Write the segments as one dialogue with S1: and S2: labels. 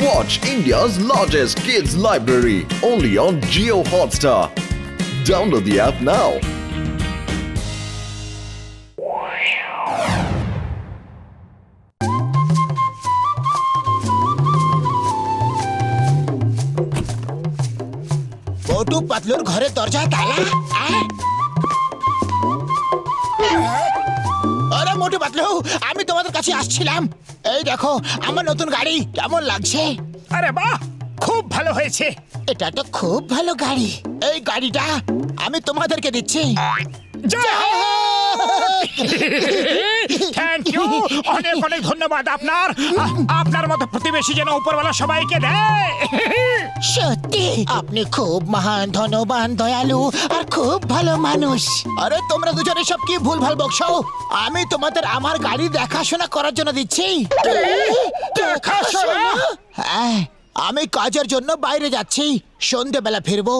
S1: Watch India's largest kids library only on Jio Hotstar. Download the app now.
S2: মোটু পাতলুর ঘরে দরজা তালা। আরে মোটু পাতলু, আমি তোমাদের কাছে আসছিলাম। এই দেখো আমার নতুন গাড়ি, কেমন লাগছে?
S3: আরে বাহ, খুব ভালো হয়েছে।
S2: এটা তো খুব ভালো গাড়ি। এই গাড়িটা আমি তোমাদেরকে দিচ্ছি।
S3: থ্যাংক ইউ, অনেক অনেক ধন্যবাদ আপনার। আপনার মতো প্রতিবেশী যেন উপরওয়ালা সবাইকে দেয়।
S2: সত্যি আপনি খুব মহান, ধনবান, দয়ালু আর খুব ভালো মানুষ। আরে তোমরা দুজনে সব কি ভুলভাল বকছো? আমি তোমাদের আমার গাড়ি দেখাশোনা করার জন্য দিচ্ছি।
S3: দেখাশোনা?
S2: হ্যাঁ, আমি কাজের জন্য বাইরে যাচ্ছি, সন্ধ্যেবেলা ফিরবো।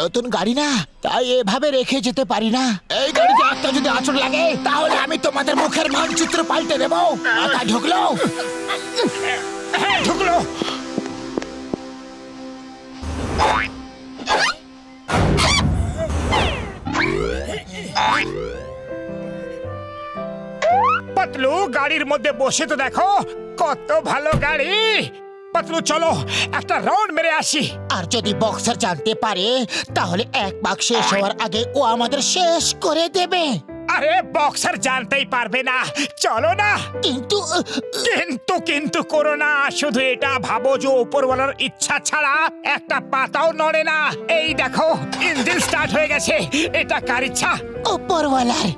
S2: নতুন গাড়ি না, তাই এভাবে রেখে যেতে পারি না। এই গাড়িতে একটা যদি আঁচড় লাগে তাহলে আমি তোমাদের মুখের মানচিত্র পাল্টে দেবো। মাথা ঢুকলো?
S3: হ্যাঁ, ঢুকলো। পাতলু, গাড়ির মধ্যে বসে তো দেখো কত ভালো গাড়ি। পাতলু চলো একটা রাউন্ড মেরে আসি।
S2: আর যদি বক্সার জানতে পারে তাহলে এক পাক শেষ হওয়ার আগে ও আমাদের শেষ করে দেবে।
S3: আরে বক্সার জানতেই পারবে না, চলো না।
S2: কিন্তু
S3: কিন্তু করো না, শুধু এটা ভাবো যে উপরওয়ালার ইচ্ছা ছাড়া একটা পাতাও নড়ে না। এই দেখো ইঞ্জিন স্টার্ট হয়ে গেছে, এটা কার ইচ্ছা?
S2: উপরওয়ালার।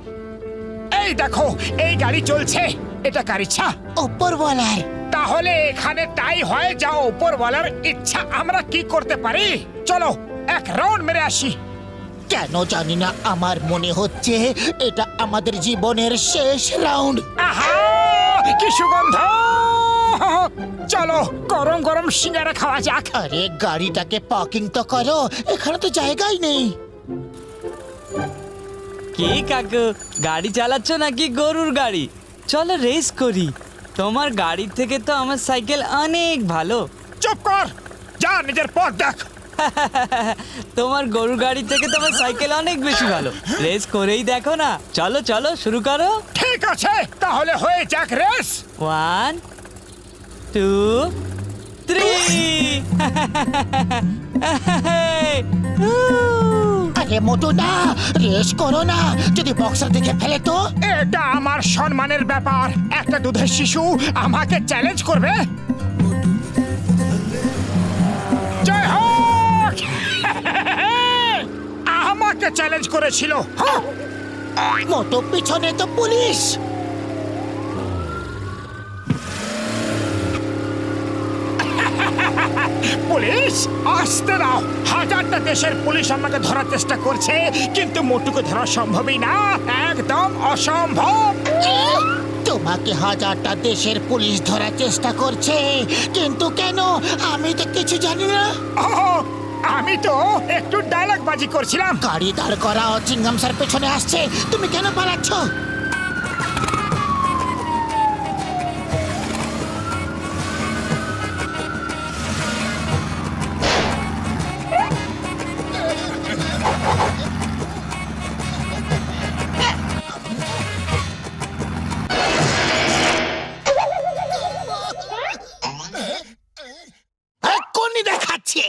S3: এই দেখো এই গাড়ি চলছে, এটা কার ইচ্ছা?
S2: উপরওয়ালার।
S3: তাহলে এখানে তাই হয় যা উপরওয়ালার ইচ্ছা। আমরা কি করতে পারি? চলো এক রাউন্ড মেরে আসি।
S2: কেন জানি না, আমার মনে হচ্ছে এটা আমাদের জীবনের শেষ রাউন্ড।
S3: আহা কি সুগন্ধ! চলো গরম গরম সিঙ্গারা খাওয়া যাক।
S2: আরে গাড়িটাকে পার্কিং তো করো, এখানে তো জায়গাই নেই।
S4: কি কাকু, গাড়ি চালাচ্ছ নাকি গরুর গাড়ি? চলো রেস করি। তোমার গাড়ির থেকে তো আমার সাইকেল অনেক ভালো।
S3: চুপ কর, যা নিজের পথ দেখ।
S4: তোমার গরুর গাড়ি থেকে তোমার সাইকেল অনেক বেশি ভালো। রেস করেই দেখো না। চলো চলো শুরু করো।
S3: ঠিক আছে, তাহলে হয়ে যাক রেস।
S4: 1 2 3
S2: আরে মোটু না, রেস করো না, যদি বক্সার দেখে ফেলে তো?
S3: এটা আমার সম্মানের ব্যাপার। একটা দুধের শিশু আমাকে চ্যালেঞ্জ করবে? জয় হোক! আমাকে চ্যালেঞ্জ করেছিল।
S2: মোটু পিছনে তো পুলিশ।
S3: পুলিশ আসতে দাও। হাজারটা দেশের পুলিশ আমাকে ধরার চেষ্টা করছে, কিন্তু মোটুকে ধরা সম্ভবই না, একদম অসম্ভব।
S2: তোমাকে হাজারটা দেশের পুলিশ ধরার চেষ্টা করছে, কিন্তু কেন? আমি তো কিছু জানি না।
S3: আমি তো একটু ডায়লগ বাজি করছিলাম।
S2: গাড়ি দাঁড় করা, চিংগাম স্যার পেছনে আসছে, তুমি কেন পালাচ্ছ? এক্ষুনি দেখাচ্ছে,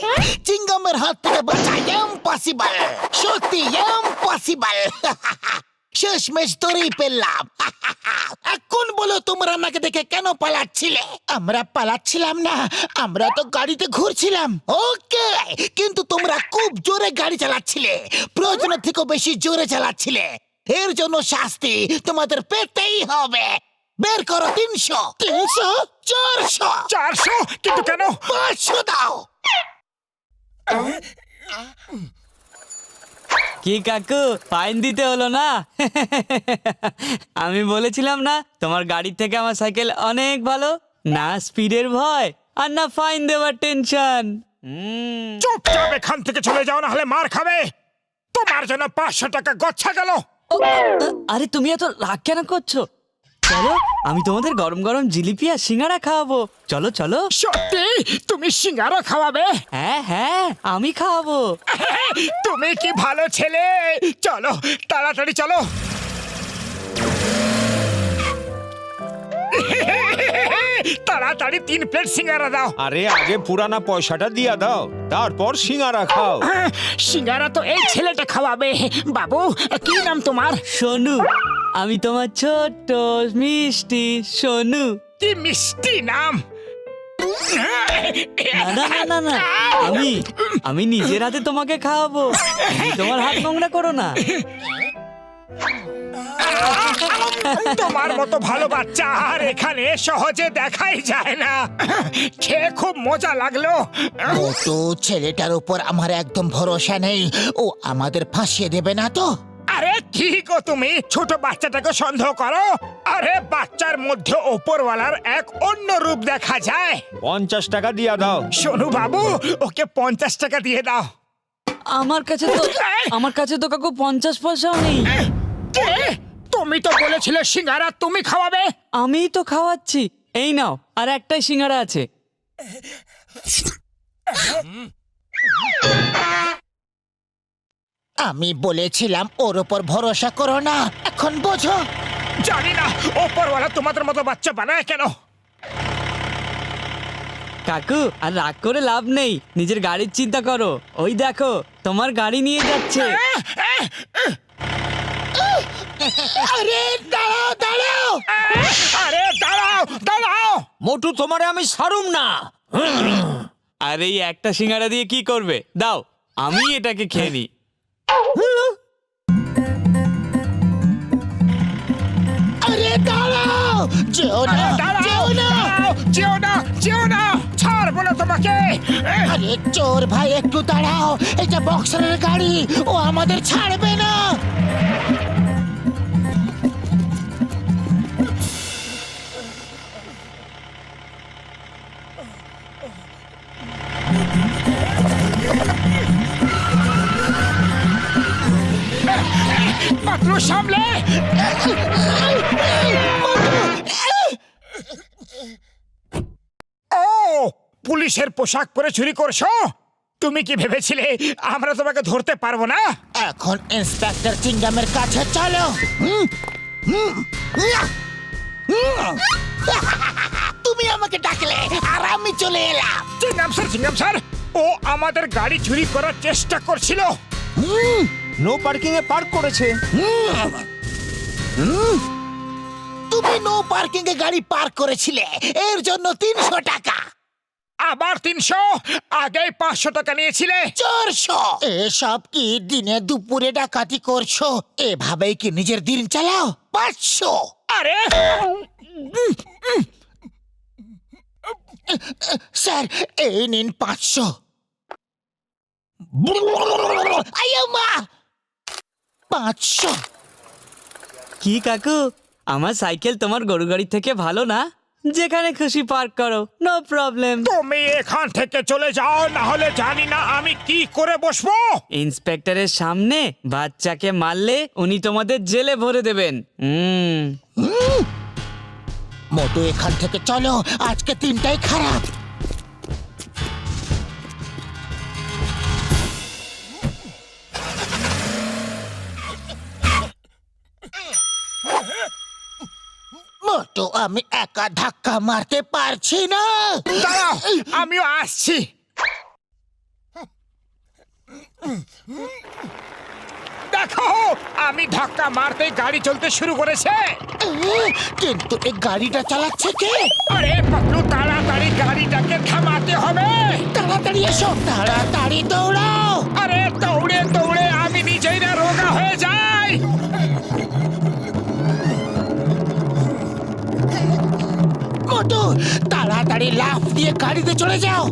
S2: চিংগামের হাত থেকে বাঁচা ইম্পসিবল, সত্যি ইম্পসিবল। শেষমেশ ধরেই পেলাম। এখন বলো তোমরা আমাকে দেখে কেন পালাচ্ছিলে? আমরা পালাচ্ছিলাম না, আমরা তো গাড়িতে ঘুরছিলাম। ওকে, কিন্তু তোমরা খুব জোরে গাড়ি চালাচ্ছিলে, প্রয়োজনের থেকেও বেশি জোরে চালাচ্ছিলে। এর জন্য শাস্তি তোমাদের পেতেই হবে। বের করো 300, 300, 400,
S3: 400? কিন্তু কেন?
S2: 500 দাও।
S4: কি কাকু, ফাইন দিতে হলো না? আমি বলেছিলাম না তোমার গাড়ির থেকে আমার সাইকেল অনেক ভালো। না স্পিডের ভয় আর না ফাইন দেওয়ার টেনশন।
S3: চুপচাপ এখান থেকে চলে যাও, না হলে মার খাবে। তোমার জন্য 500 টাকা গচ্ছা গেল।
S4: আরে তুমি এত রাগ কেন করছো? চলো আমি তোমাদের গরম গরম জিলিপি আর সিঙ্গারা খাওয়াবো। চলো চলো।
S3: সত্যি তুমি সিঙ্গারা খাওয়াবে?
S4: হ্যাঁ হ্যাঁ আমি খাওয়াবো।
S3: তুমি কি ভালো ছেলে। চলো তাড়াতাড়ি চলো। তাড়াতাড়ি 3 প্লেট সিঙ্গারা দাও।
S5: আরে আগে পুরানা পয়সাটা দিয়া দাও, তারপর সিঙ্গারা খাও।
S3: সিঙ্গারা তো এই ছেলেটা খাওয়াবে। বাবু কি নাম তোমার?
S4: সোনু, আমি তোমার ছোট্ট মিষ্টি সোনু।
S3: কি মিষ্টি নাম।
S4: না না না না, আমি আমি নিজের হাতে তোমাকে খাওয়াবো। তুমি তোমার হাত নোংরা করো না।
S3: তোমার মতো ভালো বাচ্চা আর এখানে সহজে দেখাই যায় না। খেয়ে খুব মজা লাগলো।
S2: মোটু, ছেলেটার উপর আমার একদম ভরসা নেই। ও আমাদের ফাঁসিয়ে দেবে না তো?
S3: আরে কি গো তুমি ছোট বাচ্চাটাকে সন্দেহ করো? আরে বাচ্চার মধ্যে ওপরওয়ালার এক অন্য রূপ দেখা যায়।
S5: 50 টাকা দিয়া দাও।
S3: সোনু বাবু ওকে 50 টাকা দিয়ে দাও।
S4: আমার কাছে তো কাকু 50 পয়সাও নেই।
S3: কে? তুমি তো বলেছিলে সিঙ্গারা তুমি খাওয়াবে।
S4: আমিই তো খাওয়াচ্ছি। এই নাও, আর একটাই সিঙ্গারা আছে।
S2: আমি বলেছিলাম ওর উপর ভরসা করো না। এখন বোঝো।
S3: জানি না ওপরওয়ালা তোমাদের মতো বাচ্চা বানায় কেন।
S4: কাকু আর রাগ করে লাভ নেই, নিজের গাড়ির চিন্তা করো। ওই দেখো তোমার গাড়ি নিয়ে যাচ্ছে।
S2: আরে দাঁড়াও দাঁড়াও।
S3: আরে দাঁড়াও দাঁড়াও।
S5: মোটু তোমারে আমি ছাড়ুম না।
S4: আর এই একটা সিঙ্গারা দিয়ে কি করবে? দাও আমি এটাকে খেয়ে নিই।
S2: আরে দাঁড়াও। যেও না, যেও না।
S3: যেও না যেও না, ছাড়বো না তোমাকে।
S2: আরে চোর ভাই একটু দাঁড়াও। এটা বক্সারের গাড়ি, ও আমাদের ছাড়বে না।
S3: পাতলু সামলে। ও পুলিশের পোশাক পরে চুরি করছো? তুমি কি ভেবেছিলে আমরা তোমাকে ধরতে পারবো না?
S2: এখন ইন্সপেক্টর চিংগামের কাছে চলো। তুমি আমাকে ডাকলে আর আমি চলে এলাম।
S3: চিংগাম স্যার ও আমাদের গাড়ি চুরি করার চেষ্টা করছিল।
S5: নো পার্কিং এ পার্ক করেছে।
S2: তুমি নো পার্কিং এ গাড়ি পার্ক করেছিলে, এর জন্য 300 টাকা।
S3: আবার 300? আগে 500 টাকা নিয়েছিলে।
S2: 400। এসব কি দিনে দুপুরে ডাকাতি করছো? এভাবেই কি নিজের দিন চালাও? 500।
S3: আরে
S2: স্যার এই নিন 500। আইয়ো মা, 500।
S4: কি কাকু, আমার সাইকেল তোমার গরু গাড়ি থেকে ভালো না? যেখানে খুশি পার্ক করো, নো প্রবলেম।
S3: তুমি এখান থেকে চলে যাও, না হলে জানি না আমি কি করে বসবো।
S4: ইন্সপেক্টরের সামনে বাচ্চাকে মারলে উনি তোমাদের জেলে ভরে দেবেন।
S2: মোটু এখান থেকে চলো, আজকে দিনটাই খারাপ। মোটু আমি একা ধাক্কা মারতে পারছি না।
S3: দাঁড়াও আমিও আসছি। দেখো আমি ধাক্কা মারতে গাড়ি চলতে শুরু করেছে।
S2: কিন্তু এই গাড়িটা চালাচ্ছে কে?
S3: আরে পাতলু তাড়াতাড়ি গাড়িটাকে থামাতে হবে।
S2: তাড়াতাড়ি এসো, তাড়াতাড়ি দৌড়াও।
S3: আরে দৌড়ে দৌড়ে আমি নিজেই না রোগা হয়ে যাই।
S2: মোটু তাড়াতাড়ি লাফ দিয়ে গাড়িতে চলে যাও।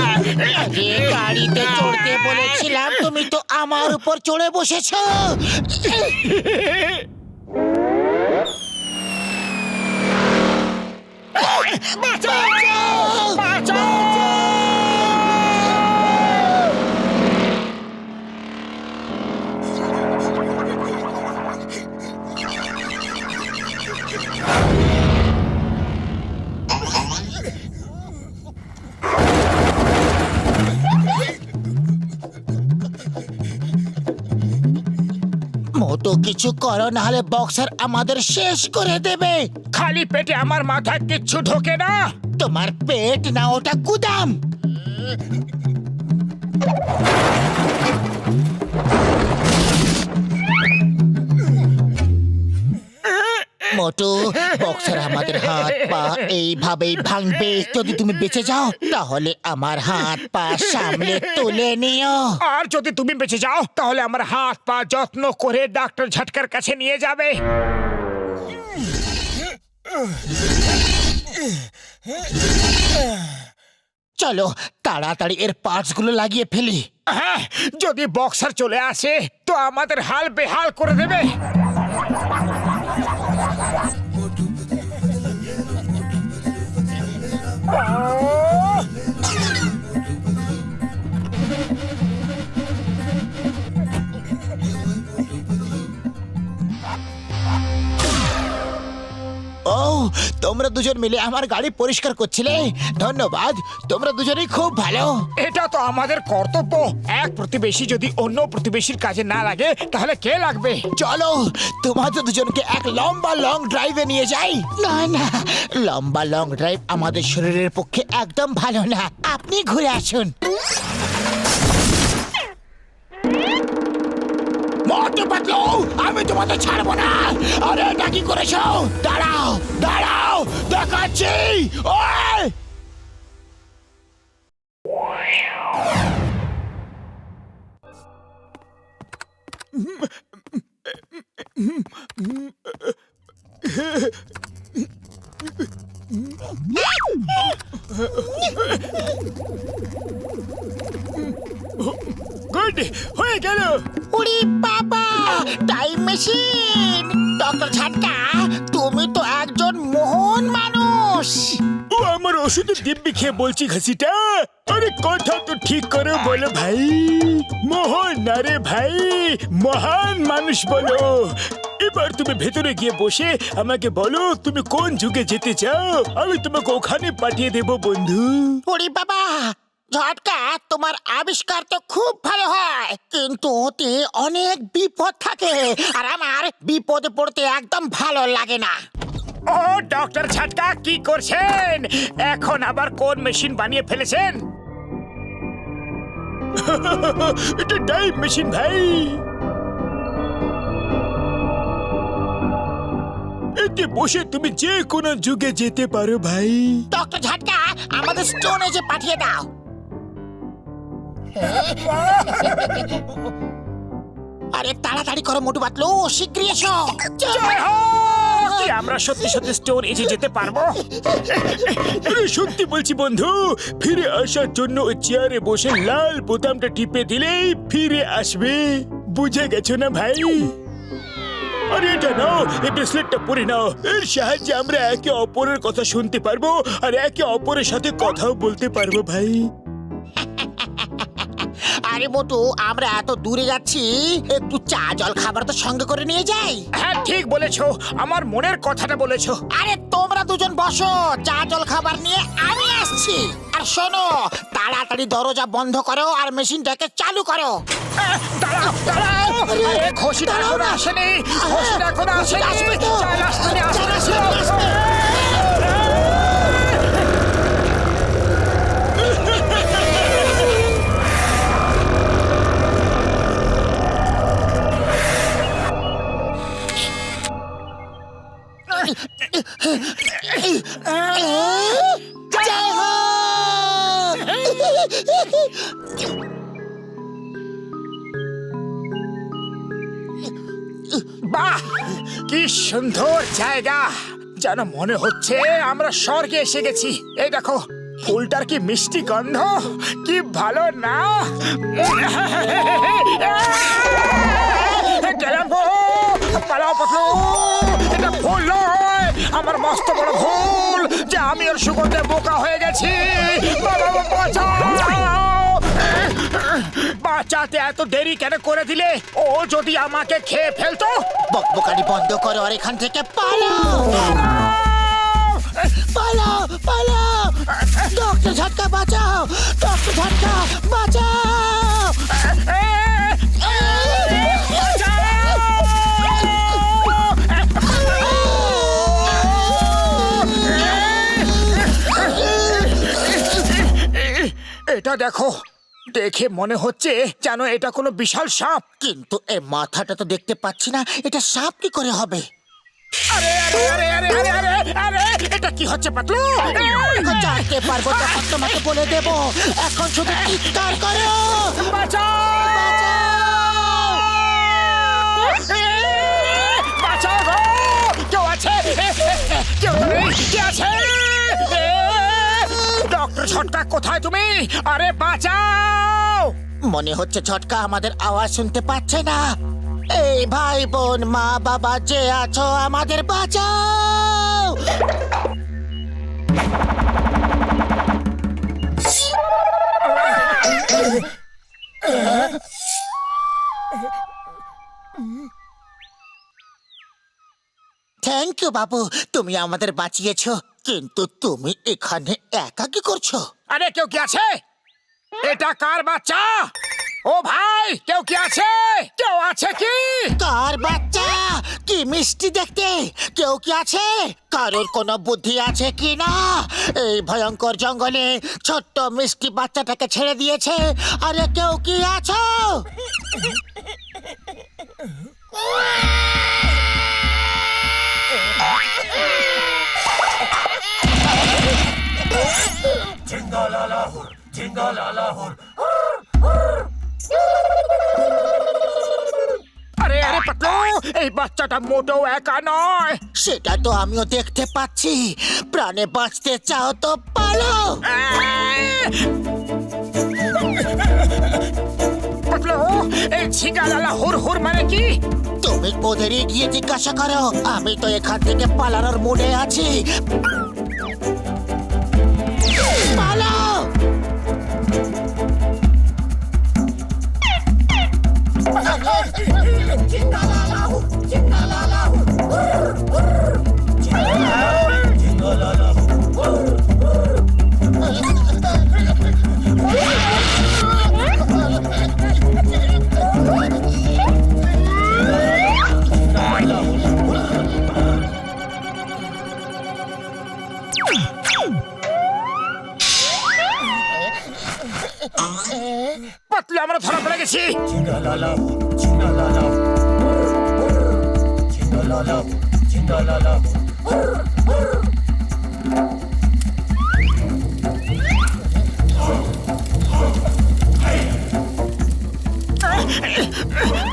S2: আরে গাড়িতে চড়তে বলেছিলাম, তুমি তো আমার উপর চড়ে বসেছো। বাঁচাও! মোটো কিছু করো, না হলে বক্সার আমাদের শেষ করে দেবে।
S3: খালি পেটে আমার মাথায় কিচ্ছু ঢোকে না।
S2: তোমার পেট না, ওটা গুদাম। মোটু, বক্সার আমাদের হাত পা এইভাবেই ভাঙবে। যদি তুমি বেঁচে যাও তাহলে আমার হাত পা সামলে তুলে নিও।
S3: আর যদি তুমি বেঁচে যাও তাহলে আমার হাত পা যত্ন করে ডাক্তার ঝটকার কাছে নিয়ে যাবে।
S2: চলো তাড়াতাড়ি এর পার্টস গুলো লাগিয়ে ফেলি।
S3: হ্যাঁ, যদি বক্সার চলে আসে তো আমাদের হাল বেহাল করে দেবে।
S2: ও, তোমরা দুজন মিলে আমার গাড়ি পরিষ্কার করছিলে, ধন্যবাদ। তোমরা দুজনেই খুব ভালো।
S3: এটা তো আমাদের কর্তব্য। এক প্রতিবেশী যদি অন্য প্রতিবেশীর কাজে না লাগে তাহলে কে লাগবে?
S2: চলো তোমাদের দুজনকে এক লম্বা লং ড্রাইভে নিয়ে যাই। না না, লম্বা লং ড্রাইভ আমাদের শরীরের পক্ষে একদম ভালো না। আপনি ঘুরে আসুন। মোটু পাতলু, আমি তোমাদের ছাড়বো না। আরে এটা কি করেছো? দাঁড়াও দাঁড়াও, দেখাচ্ছি। ওই
S3: গুড, হয়ে গেল।
S2: উড়ি বাবা, টাইম মেশিন! ডক্টর ঝাটকা, তুমি তো একজন মহান মানুষ।
S3: ও আমার ওষুধের দিব্যি খেয়ে বলছি ঘাসিটা। আরে কথা তো ঠিক করে বলো ভাই। মোহন না রে ভাই, মহান মানুষ বলো। এবার তুমি ভেতরে গিয়ে বসে আমাকে বলো তুমি কোন যুগে যেতে চাও, আমি তোমাকে ওখানে পাঠিয়ে দেব বন্ধু।
S2: উড়ি বাবা, ঝটকা, তোমার আবিষ্কার তো খুব ভালো হয়, কিন্তু ওতে অনেক বিপদ থাকে, আর আমার বিপদে পড়তে একদম ভালো লাগে না।
S3: ও ডক্টর ঝাটকা, কি করছেন? এখন আবার কোন মেশিন বানিয়ে ফেলেছেন? এটা টাইম মেশিন ভাই। এতে বসে তুমি যে কোনো যুগে যেতে পারো ভাই।
S2: ডক্টর ঝাটকা, আমাদের স্টোন এজে পাঠিয়ে দাও। আরে তাড়াতাড়ি করো মোটু পাতলু, শীঘ্রই এসো।
S3: জয় হো! কি আমরা সত্যি সত্যি স্টোন এজে যেতে পারবো? আরে সত্যি বলছি বন্ধু, ফিরে আসার জন্য ওই চেয়ারে বসে লাল বোতামটা টিপে দিলেই ফিরে আসবে। বুঝে গেছো না ভাই? আরে এটা নাও, এই ব্রেসলেটটা পরে নাও। এর সাহায্যে আমরা একে অপরের কথা শুনতে পারবো আর একে অপরের সাথে কথাও বলতে পারবো ভাই।
S2: আরে মোটু, আমরা এত দূরে যাচ্ছি, একটু চা জল খাবার তো সঙ্গে করে নিয়ে যাই।
S3: হ্যাঁ ঠিক বলেছো, আমার মনের কথাটা বলেছো।
S2: আরে তোমরা দুজন বসো, চা জল খাবার নিয়ে আমি আসছি। আর শোনো, তাড়াতাড়ি দরজা বন্ধ করো আর মেশিনটাকে চালু করো।
S3: দাঁড়াও দাঁড়াও, আরে ঘষিটা এখনো আসেনি, ঘষিটা এখনো আসেনি।
S2: আসবে তো।
S3: চাল আসতে
S2: চাল আসবে। জয় হো!
S3: বাহ, কি সুন্দর জায়গা, যেন মনে হচ্ছে আমরা স্বর্গে এসে গেছি। এই দেখো, ফুলটার কি মিষ্টি গন্ধ, কি ভালো না? গেলাম গো, পালাও পাতলু, এটা ফুল নয়, আমার মস্ত বড় ভুল যে আমি ওর সুগন্ধে বোকা হয়ে গেছি। বাবা, বাঁচাও! বাঁচাতে এত দেরি কেন করে দিলে? ও যদি আমাকে খেয়ে ফেলতো।
S2: বকবকানি বন্ধ করো আর এখান থেকে পালাও। পালাও পালাও, ডক্টর ঝটকা বাঁচাও, ডক্টর ঝটকা বাঁচাও।
S3: এটা দেখো, দেখে মনে হচ্ছে যেন এটা কোনো বিশাল সাপ।
S2: কিন্তু এর মাথাটা তো দেখতে পাচ্ছি না, এটা সাপ কি করে হবে?
S3: আরে আরে আরে আরে আরে আরে আরে এটা কি হচ্ছে পাতলু?
S2: এখন জানতে পারবো তখন তোমাকে বলে দেব। এখন শুধু চিৎকার করো,
S3: বাঁচাও! বাঁচাও গো! কেউ আছে? কেউ তো নেই। কে আছে? ডক্টর ছটকা, কোথায় তুমি? আরে বাঁচাও!
S2: মনে হচ্ছে ঝটকা আমাদের আওয়াজ শুনতে পাচ্ছে না। এই ভাই বোন মা বাবা যে আছো, আমাদের বাঁচাও। থ্যাংক ইউ বাবু, তুমি আমাদের বাঁচিয়েছো। কিন্তু তুমি এখানে একা কি করছো?
S3: আরে কেউ কি আছে? এটা কার বাচ্চা? ও ভাই, কেউ কি আছে? কেউ আছে কি?
S2: কার বাচ্চা? কি মিষ্টি দেখতে! কেউ কি আছে? কারোর কোনো বুদ্ধি আছে কি না? এই ভয়ঙ্কর জঙ্গলে ছোট্ট মিষ্টি বাচ্চাটাকে ছেড়ে দিয়েছে। আরে কেউ কি আছো?
S3: আরে আরে পাতলু, এই বাচ্চাটা মোটেও একা নয়।
S2: সেটা তো আমিও দেখতে পাচ্ছি। প্রাণে বাঁচতে চাও তো পালো।
S3: পাতলু, এই ঝিঙ্গালালা হুর হুর মানে কি?
S2: তুমি ওদেরই গিয়ে জিজ্ঞাসা করো। আমি তো এখান থেকে পালানোর মুডে আছি। পালাও!
S3: পাতলু, আমরা ধরা পড়ে গেছি।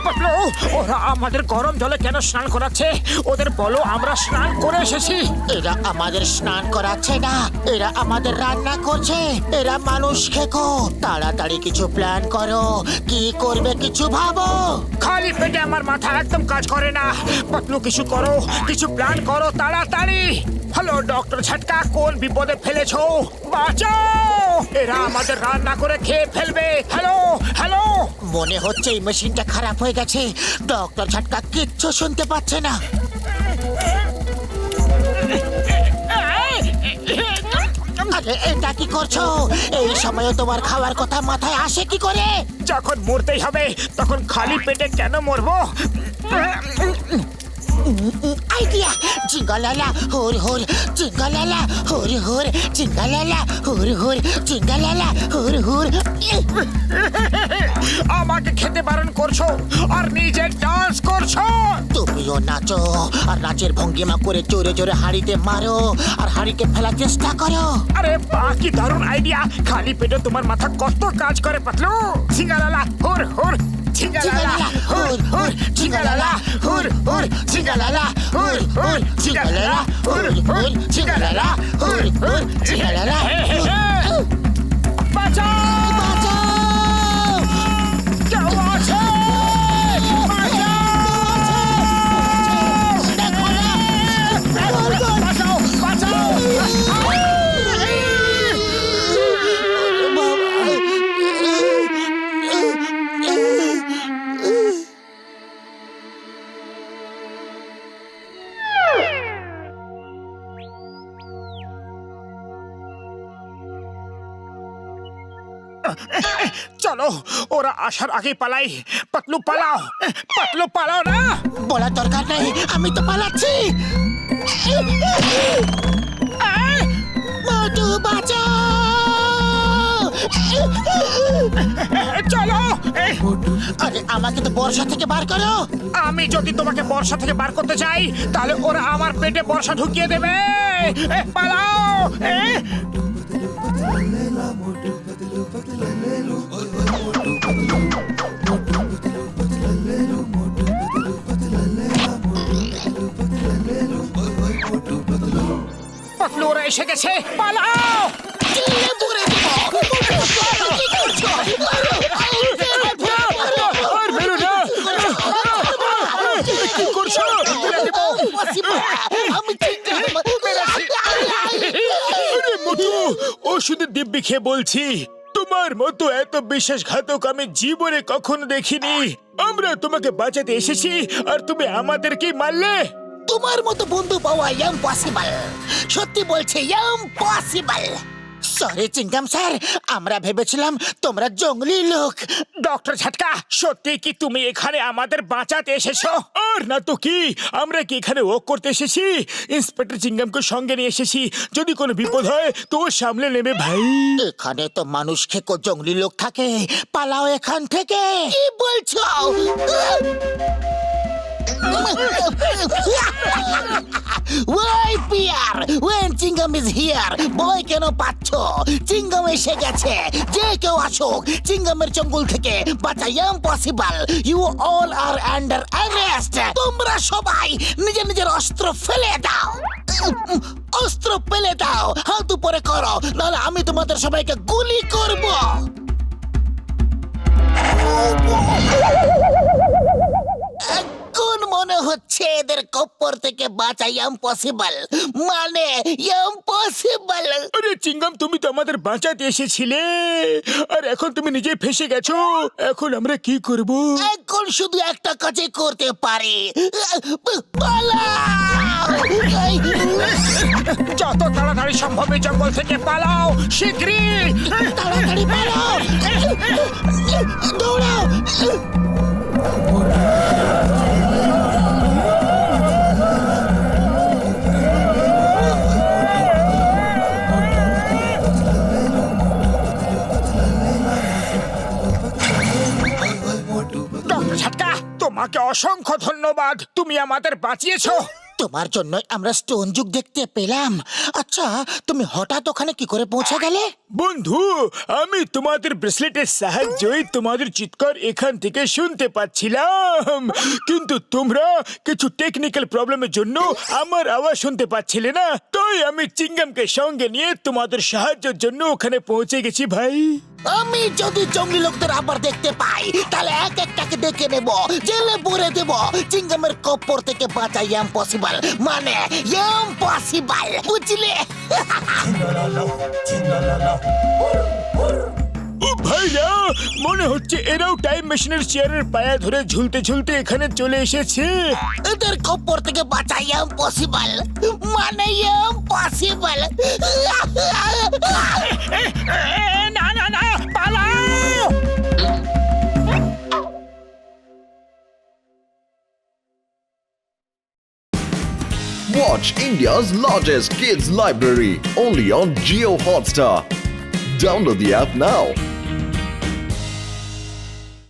S3: পাতলু, ওরা আমাদের গরম জলে কেন স্নান করাচ্ছে? ওদের বলো আমরা স্নান করে এসেছি।
S2: এরা আমাদের স্নান করাচ্ছে না, এরা আমাদের রান্না করছে। এরা মানুষ খেকো। তাড়াতাড়ি কিছু প্ল্যান করো। কি করবে কিছু ভাবো।
S3: খালি পেটে আমার মাথা একদম কাজ করে না। পাতলু, কিছু করো, কিছু প্ল্যান করো তাড়াতাড়ি। হ্যালো ডক্টর ঝটকা, কোন বিপদে ফেলেছো? বাঁচাও! এরা আমাদের রান্না করে খেয়ে ফেলবে। Hello hello!
S2: মনে হচ্ছে এই মেশিনটা খারাপ হয়ে গেছে। ডক্টর ঝটকা কিচ্ছু শুনতে পাচ্ছে না। আরে এটা কি করছো? এই সময়ে তোমার খাওয়ার কথা মাথায় আসে কি করে?
S3: যখন মরতেই হবে তখন খালি পেটে কেন মরবো?
S2: আইডিয়া! জিঙ্গালালা হুর হুর, জিঙ্গালালা হুর হুর, জিঙ্গালালা হুর হুর, জিঙ্গালালা হুর হুর।
S3: আমাকে খেতে বারণ করছো আর নিজে ডান্স করছো।
S2: তুমিও নাচো আর নাচের ভঙ্গিমা করে জোরে জোরে হাড়িতে মারো আর হাড়িকে ফেলার চেষ্টা করো।
S3: আরে বাহ, কি দারুণ আইডিয়া! খালি পেটে তোমার মাথা কত কাজ করে পাতলু। ঝিঙ্গালালা হুর হুর, ঝিঙ্গালালা হুর হুর, ঝিঙ্গালালা হুর হুর, ঝিঙ্গালালা হুর হুর, ঝিঙ্গালালা হুর হুর, ঝিঙ্গালালা হুর হুর, ঝিঙ্গালালা হুর হুর। বাঁচাও!
S2: বাঁচাও!
S3: কেউ আছে? বাঁচাও! বাঁচাও! বাঁচাও! চলো, ওরা আসার আগে পালাই। পাতলু পালাও, পাতলু পালাও না।
S2: বলার দরকার নেই, আমি তো পালাচ্ছি। মোটু বাঁচাও! আরে আমাকে তো বর্ষা থেকে বার করো।
S3: আমি যদি তোমাকে বর্ষা থেকে বার করতে চাই তাহলে ওরা আমার পেটে বর্ষা ঢুকিয়ে দেবে। পালাও। পাতলু, ওরা এসে গেছে, পালাও।
S2: চিল্লে পড়ে দেবো। কি করছো?
S3: আর বেরো না। কি করছো?
S2: আমি চিংগাম মেরেছি।
S3: আরে মোটু, ওষুধের দিব্যি খেয়ে বলছি, তোমার মতো এত বিশ্বাসঘাতক আমি জীবনে কখনো দেখিনি। আমরা তোমাকে বাঁচাতে এসেছি আর তুমি আমাদেরকেই মারলে।
S2: তোমার মতো বন্ধু পাওয়া ইম্পসিবল। সত্যি বলছে ইম্পসিবল। সরি চিংগাম স্যার, আমরা ভেবেছিলাম তোমরা জঙ্গলি লোক।
S3: ডক্টর ঝাটকা, সত্যি কি তুমি এখানে আমাদের বাঁচাতে এসেছো? আর না তো কি, আমরা কি এখানে ওয়াক করতে এসেছি? ইন্সপেক্টর চিংগামকে সঙ্গে নিয়ে এসেছি, যদি কোনো বিপদ হয় তো ও সামলে নেবে ভাই।
S2: এখানে তো মানুষ খেকো জঙ্গলি লোক থাকে। পালাও এখান থেকে। কি বলছো? ওই পিয়ার, when চিংগাম is here, ভয় কেন পাচ্ছ? চিংগাম এসে গেছে। যে কেউ আসুক, চিংগামের চঙ্গল থেকে বাঁচা impossible. You all are under arrest. তোমরা সবাই নিজের নিজের অস্ত্র ফেলে দাও। অস্ত্র ফেলে দাও, হাত উপরে করো, নাহলে আমি তোমাদের সবাইকে গুলি করব। এখন মনে হচ্ছে এদের কপ্পর থেকে বাঁচা ইম্পসিবল, মানে ইম্পসিবল।
S3: আরে চিংগাম, তুমি তো আমাদের বাঁচাতে এসেছিলে, আর এখন তুমি নিজে ফেসে গেছো। এখন আমরা কি করব?
S2: এখন শুধু একটা কাজই করতে পারি, পালাও।
S3: যত তাড়াতাড়ি সম্ভব এই জঙ্গল থেকে পালাও, শীঘ্রই।
S2: তাড়াতাড়ি পালাও, দৌড়াও।
S3: ডক্টর ঝাটকা, তোমাকে অসংখ্য ধন্যবাদ, তুমি আমাদের বাঁচিয়েছো।
S2: তোমার জন্য আমরা স্টোন যুগ দেখতে পেলাম। আচ্ছা, তুমি হঠাৎ ওখানে কি করে পৌঁছে গেলে?
S3: বন্ধু, আমি তোমাদের ব্রেসলেটের সাহায্যে তোমাদের চিৎকার এখান থেকে শুনতে পাচ্ছিলাম, কিন্তু তোমরা কিছু টেকনিক্যাল প্রবলেমের জন্য আমার আওয়াজ শুনতে পাচ্ছিলে না। তাই আমি চিংগামকে সঙ্গে নিয়ে তোমাদের সাহায্যের জন্য ওখানে পৌঁছে গেছি ভাই।
S2: আমি যদি জঙ্গলি লোকদের আবার দেখতে পাই তাহলে এক একটাকে দেখে নেব, জেলে পুরে দেব। চিংগামের কপ্পর থেকে বাঁচা ইম্পসিবল, মানে ইম্পসিবল, বুঝলে?
S3: ও ভাইরা, মনে হচ্ছে এরাও টাইম মেশিনের চেয়ারের পায়া ধরে ঝুলতে ঝুলতে এখানে চলে এসেছে।
S2: এদের কপ্পর থেকে বাঁচা ইম্পসিবল, মানে ইম্পসিবল।
S3: না না না, পালাও।
S1: Watch India's largest kids library only on Geo Hotstar. Download the app now.